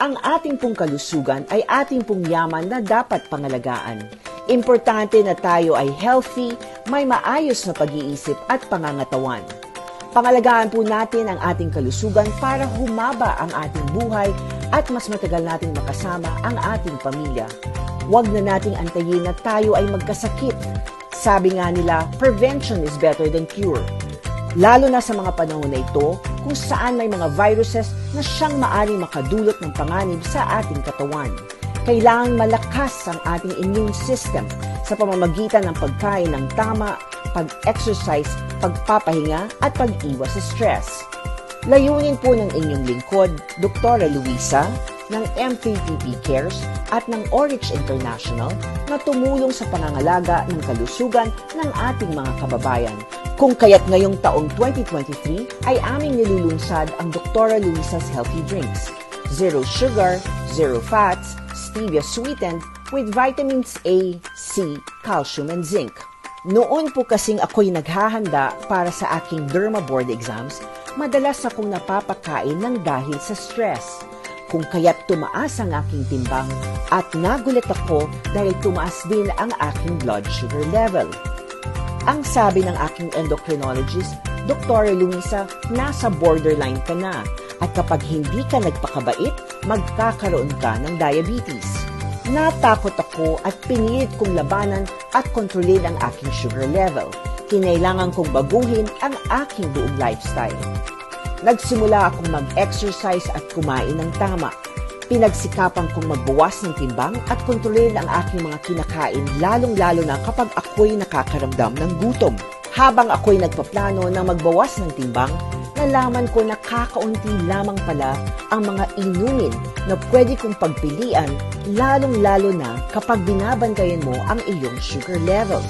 Ang ating pong kalusugan ay ating pong yaman na dapat pangalagaan. Importante na tayo ay healthy, may maayos na pag-iisip at pangangatawan. Pangalagaan po natin ang ating kalusugan para humaba ang ating buhay at mas matagal nating makasama ang ating pamilya. Huwag na nating antayin na tayo ay magkasakit. Sabi nga nila, prevention is better than cure. Lalo na sa mga panahon na ito kung saan may mga viruses na siyang maaring makadulot ng panganib sa ating katawan. Kailangang malakas ang ating immune system sa pamamagitan ng pagkain ng tama, pag-exercise, pagpapahinga at pag-iwas sa stress. Layunin po ng inyong lingkod, Dr. Luisa, ng M3PP Cares at ng Orich International na tumulong sa pangangalaga ng kalusugan ng ating mga kababayan. Kung kaya't ngayong taong 2023 ay aming nilulunsad ang Dr. Luisa's Healthy Drinks. Zero sugar, zero fats, stevia sweetened with vitamins A, C, calcium and zinc. Noon po kasing ako'y naghahanda para sa aking Derma Board exams, madalas akong napapakain ng dahil sa stress. Kung kaya't tumaas ang aking timbang at nagulat ako dahil tumaas din ang aking blood sugar level. Ang sabi ng aking endocrinologist, Dr. Luisa, nasa borderline ka na at kapag hindi ka nagpakabait, magkakaroon ka ng diabetes. Natakot ako at pinilit kong labanan at kontrolin ang aking sugar level. Kinailangan kong baguhin ang aking buong lifestyle. Nagsimula akong mag-exercise at kumain ng tama. Pinagsikapan kong magbawas ng timbang at kontrolin ang aking mga kinakain lalong-lalo na kapag ako'y nakakaramdam ng gutom. Habang ako'y nagpaplano na magbawas ng timbang, nalaman ko na kakaunti lamang pala ang mga inumin na pwede kong pagpilian lalong-lalo na kapag binabantayan mo ang iyong sugar level.